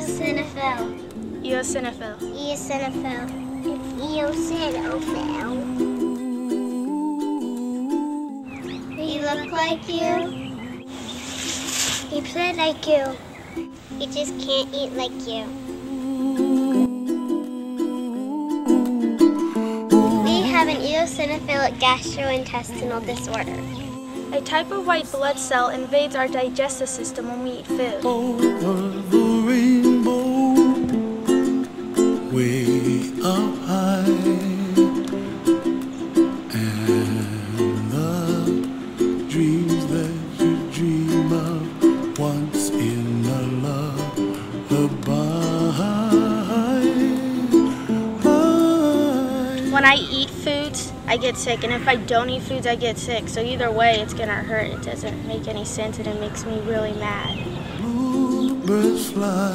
Eosinophil. Eosinophil. Eosinophil. It's eosinophil. He look like you. He play like you. He just can't eat like you. We have an eosinophilic gastrointestinal disorder. A type of white blood cell invades our digestive system when we eat food. Over the rainbow, way up high, and the dreams that you dream of once in a lullaby. When I eat foods, I get sick, and if I don't eat foods, I get sick. So either way, it's gonna hurt. It doesn't make any sense, and it makes me really mad. Bluebirds fly,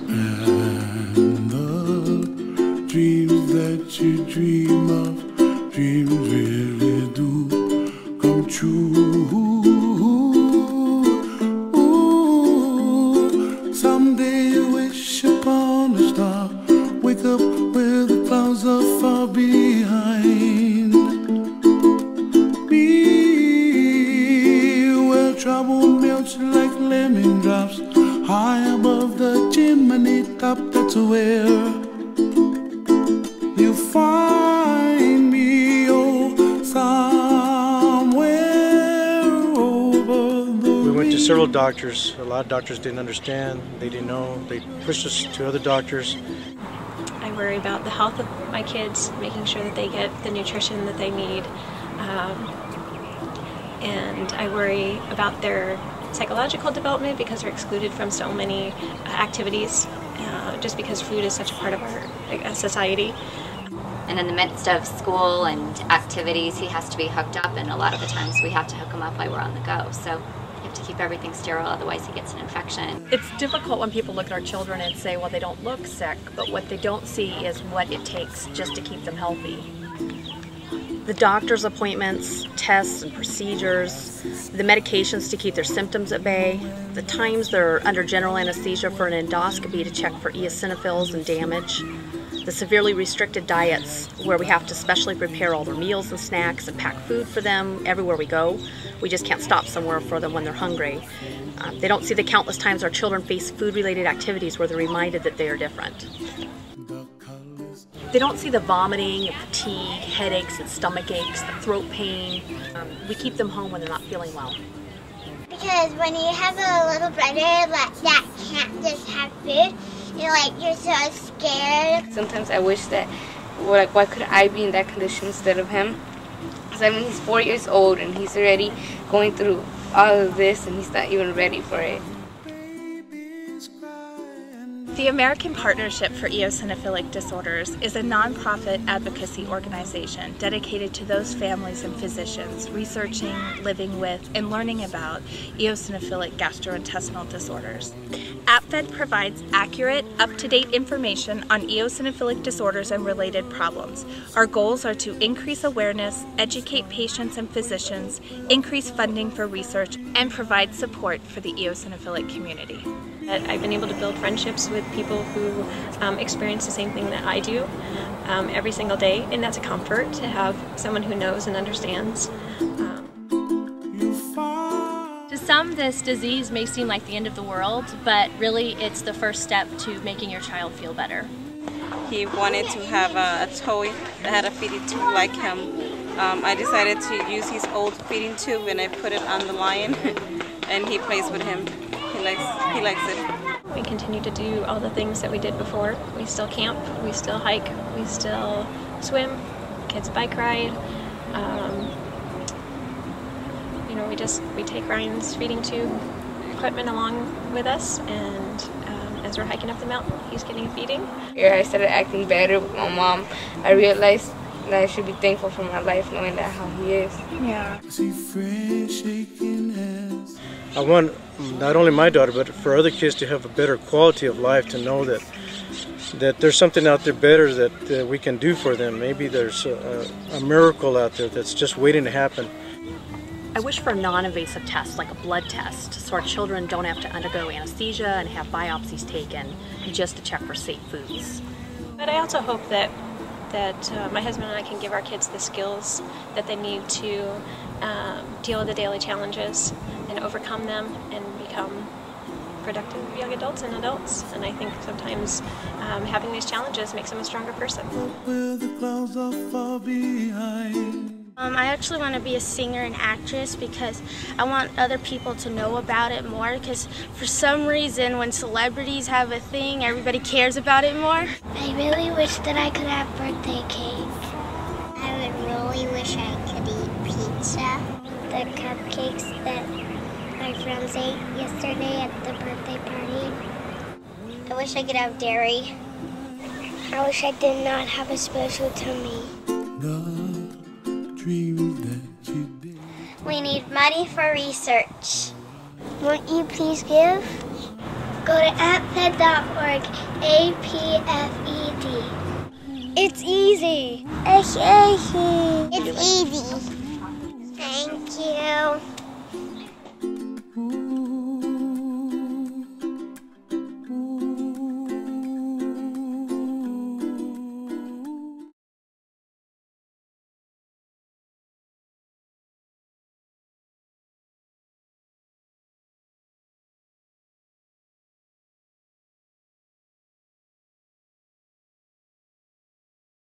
and the dreams that you dream of, dreams really do come true. Ooh, someday you wish upon a star, wake up where the clouds are far behind. Be where trouble melts like lemon drops, high above the chimney top. That's where you find me, oh, somewhere over the We went to several doctors. A lot of doctors didn't understand. They didn't know. They pushed us to other doctors. I worry about the health of my kids, making sure that they get the nutrition that they need. And I worry about their psychological development because they're excluded from so many activities, just because food is such a part of our society. And in the midst of school and activities, he has to be hooked up, and a lot of the times we have to hook him up while we're on the go. So you have to keep everything sterile, otherwise he gets an infection. It's difficult when people look at our children and say, well, they don't look sick, but what they don't see is what it takes just to keep them healthy. The doctor's appointments, tests and procedures, the medications to keep their symptoms at bay, the times they're under general anesthesia for an endoscopy to check for eosinophils and damage, the severely restricted diets where we have to specially prepare all their meals and snacks and pack food for them everywhere we go. We just can't stop somewhere for them when they're hungry. They don't see the countless times our children face food-related activities where they're reminded that they are different. They don't see the vomiting, and fatigue, headaches, and stomach aches, the throat pain. We keep them home when they're not feeling well. Because when you have a little brother that can't just have food, you're so scared. Sometimes I wish that, why could I be in that condition instead of him? Because I mean, he's 4 years old and he's already going through all of this and he's not even ready for it. The American Partnership for Eosinophilic Disorders is a nonprofit advocacy organization dedicated to those families and physicians researching, living with, and learning about eosinophilic gastrointestinal disorders. Apfed provides accurate, up-to-date information on eosinophilic disorders and related problems. Our goals are to increase awareness, educate patients and physicians, increase funding for research, and provide support for the eosinophilic community. I've been able to build friendships with people who experience the same thing that I do every single day, and that's a comfort to have someone who knows and understands. To some, this disease may seem like the end of the world, but really it's the first step to making your child feel better. He wanted to have a toy that had a feeding tube like him. I decided to use his old feeding tube and I put it on the lion and he plays with him. He likes it. We continue to do all the things that we did before. We still camp, we still hike, we still swim, kids bike ride. We take Ryan's feeding tube equipment along with us, and as we're hiking up the mountain, he's getting feeding. Yeah, I started acting better with my mom. I realized that I should be thankful for my life, knowing that how he is. Yeah. I want not only my daughter, but for other kids to have a better quality of life, to know that there's something out there better that we can do for them. Maybe there's a miracle out there that's just waiting to happen. I wish for a non-invasive test, like a blood test, so our children don't have to undergo anesthesia and have biopsies taken just to check for safe foods. But I also hope that my husband and I can give our kids the skills that they need to deal with the daily challenges and overcome them and become productive young adults and adults. And I think sometimes having these challenges makes them a stronger person. Where the clouds are far behind. I actually want to be a singer and actress because I want other people to know about it more, because for some reason when celebrities have a thing, everybody cares about it more. I really wish that I could have birthday cake. I would really wish I could eat pizza. The cupcakes that my friends ate yesterday at the birthday party. I wish I could have dairy. I wish I did not have a special tummy. We need money for research. Won't you please give? Go to apfed.org, APFED. It's easy. It's easy.